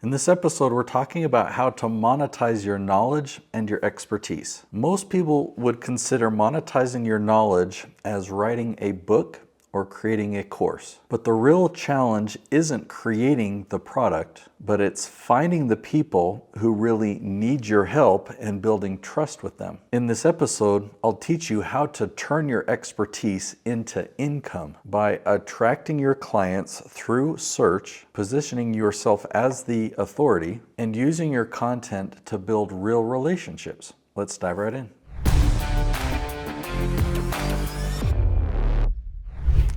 In this episode, we're talking about how to monetize your knowledge and your expertise. Most people would consider monetizing your knowledge as writing a book or creating a course. But the real challenge isn't creating the product, but it's finding the people who really need your help and building trust with them. In this episode, I'll teach you how to turn your expertise into income by attracting your clients through search, positioning yourself as the authority, and using your content to build real relationships. Let's dive right in.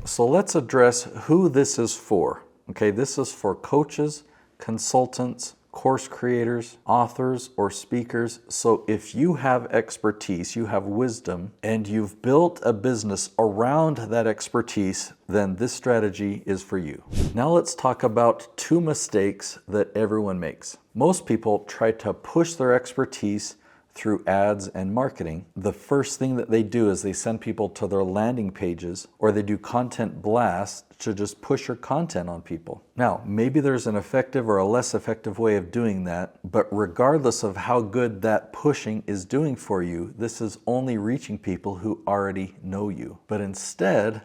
So let's address who this is for. Okay, this is for coaches, consultants, course creators, authors, or speakers. So if you have expertise, you have wisdom, and you've built a business around that expertise, then this strategy is for you. Now let's talk about two mistakes that everyone makes. Most people try to push their expertise through ads and marketing. The first thing that they do is they send people to their landing pages, or they do content blasts to just push your content on people. Now, maybe there's an effective or a less effective way of doing that, but regardless of how good that pushing is doing for you, this is only reaching people who already know you. But instead,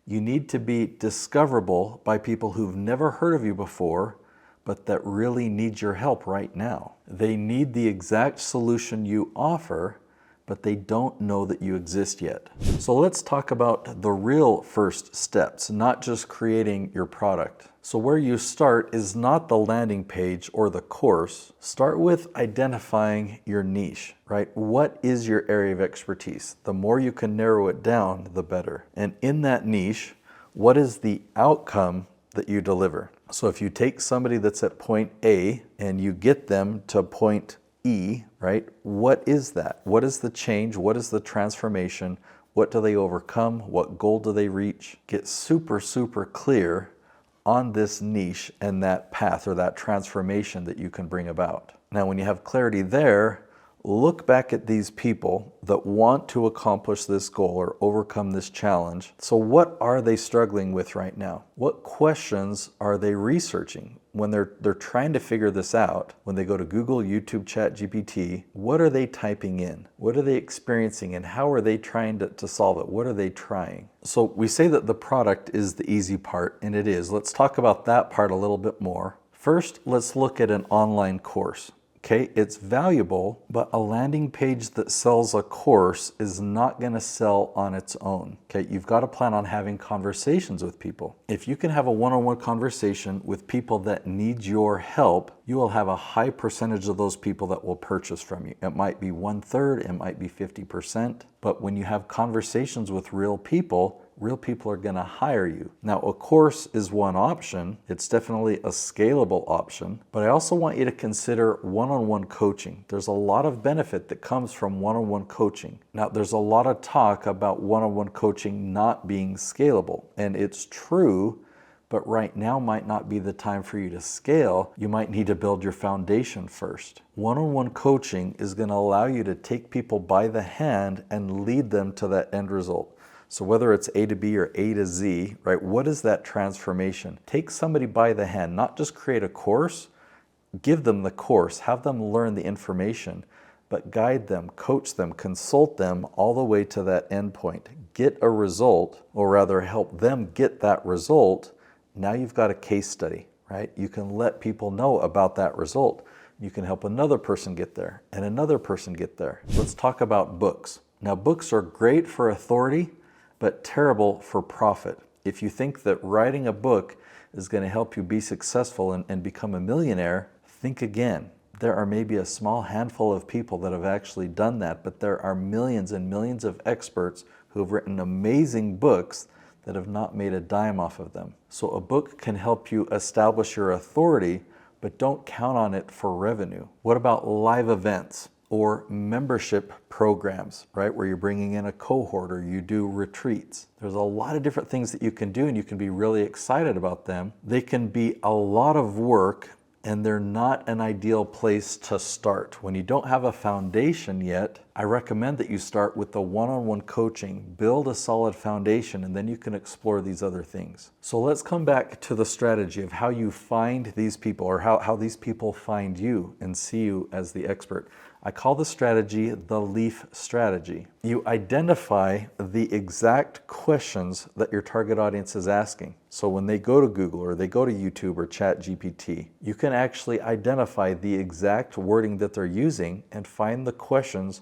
you need to be discoverable by people who've never heard of you before, but that really need your help right now. They need the exact solution you offer, but they don't know that you exist yet. So let's talk about the real first steps, not just creating your product. So where you start is not the landing page or the course. Start with identifying your niche, right? What is your area of expertise? The more you can narrow it down, the better. And in that niche, what is the outcome that you deliver? So if you take somebody that's at point A and you get them to point E, right? What is that? What is the change? What is the transformation? What do they overcome? What goal do they reach? Get super, super clear on this niche and that path or that transformation that you can bring about. Now, when you have clarity there, look back at these people that want to accomplish this goal or overcome this challenge. So what are they struggling with right now? What questions are they researching? When they're trying to figure this out, when they go to Google, YouTube, ChatGPT, what are they typing in? What are they experiencing and how are they trying to solve it? What are they trying? So we say that the product is the easy part, and it is. Let's talk about that part a little bit more. First, let's look at an online course. Okay, it's valuable, but a landing page that sells a course is not going to sell on its own. Okay, you've got to plan on having conversations with people. If you can have a one-on-one conversation with people that need your help, you will have a high percentage of those people that will purchase from you. It might be 1/3, it might be 50%, but when you have conversations with real people are going to hire you. Now, a course is one option. It's definitely a scalable option, but I also want you to consider one-on-one coaching. There's a lot of benefit that comes from one-on-one coaching. Now, there's a lot of talk about one-on-one coaching not being scalable, and it's true, but right now might not be the time for you to scale. You might need to build your foundation first. One-on-one coaching is going to allow you to take people by the hand and lead them to that end result. So whether it's A to B or A to Z, right? What is that transformation? Take somebody by the hand, not just create a course, give them the course, have them learn the information, but guide them, coach them, consult them all the way to that end point. Get a result, or rather help them get that result. Now you've got a case study, right? You can let people know about that result. You can help another person get there and another person get there. Let's talk about books. Now, books are great for authority, but terrible for profit. If you think that writing a book is going to help you be successful and become a millionaire, think again. There are maybe a small handful of people that have actually done that, but there are millions and millions of experts who have written amazing books that have not made a dime off of them. So a book can help you establish your authority, but don't count on it for revenue. What about live events or membership programs, right? Where you're bringing in a cohort or you do retreats. There's a lot of different things that you can do and you can be really excited about them. They can be a lot of work and they're not an ideal place to start. When you don't have a foundation yet, I recommend that you start with the one-on-one coaching, build a solid foundation, and then you can explore these other things. So let's come back to the strategy of how you find these people, or how these people find you and see you as the expert. I call the strategy the LEAF strategy. You identify the exact questions that your target audience is asking. So when they go to Google or they go to YouTube or ChatGPT, you can actually identify the exact wording that they're using and find the questions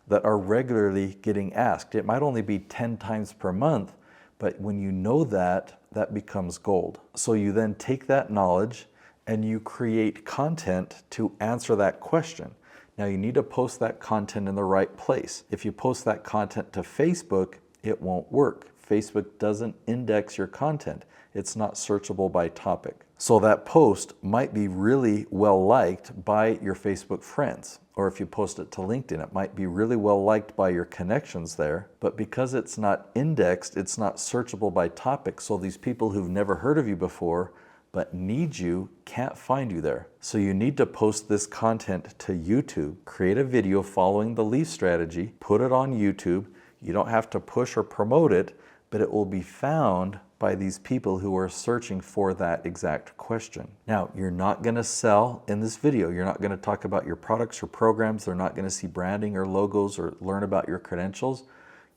that are regularly getting asked. It might only be 10 times per month, but when you know that, that becomes gold. So you then take that knowledge and you create content to answer that question. Now you need to post that content in the right place. If you post that content to Facebook, it won't work. Facebook doesn't index your content. It's not searchable by topic. So that post might be really well liked by your Facebook friends. Or if you post it to LinkedIn, it might be really well liked by your connections there. But because it's not indexed, it's not searchable by topic. So these people who've never heard of you before but need you can't find you there. So you need to post this content to YouTube, create a video following the LEAF strategy, put it on YouTube. You don't have to push or promote it, but it will be found by these people who are searching for that exact question. Now, you're not gonna sell in this video. You're not gonna talk about your products or programs. They're not gonna see branding or logos or learn about your credentials.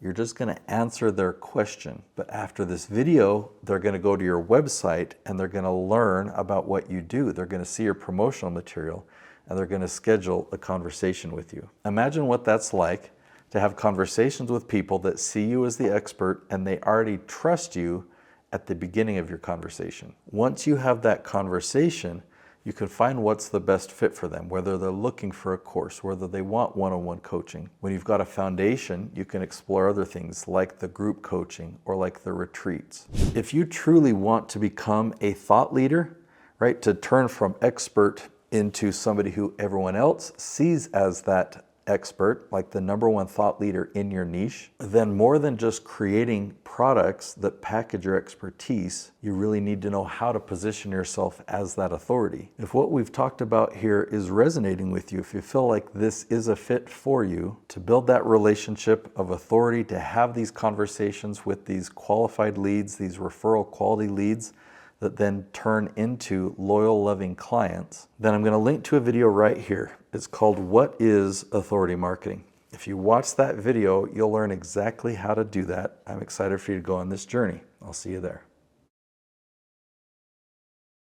You're just gonna answer their question. But after this video, they're gonna go to your website and they're gonna learn about what you do. They're gonna see your promotional material and they're gonna schedule a conversation with you. Imagine what that's like to have conversations with people that see you as the expert and they already trust you at the beginning of your conversation. Once you have that conversation, you can find what's the best fit for them, whether they're looking for a course, whether they want one-on-one coaching. When you've got a foundation, you can explore other things like the group coaching or like the retreats. If you truly want to become a thought leader, right, to turn from expert into somebody who everyone else sees as that expert, like the #1 thought leader in your niche, then more than just creating products that package your expertise, you really need to know how to position yourself as that authority. If what we've talked about here is resonating with you, if you feel like this is a fit for you, to build that relationship of authority, to have these conversations with these qualified leads, these referral quality leads, that then turn into loyal, loving clients, then I'm going to link to a video right here. It's called What is Authority Marketing? If you watch that video, you'll learn exactly how to do that. I'm excited for you to go on this journey. I'll see you there.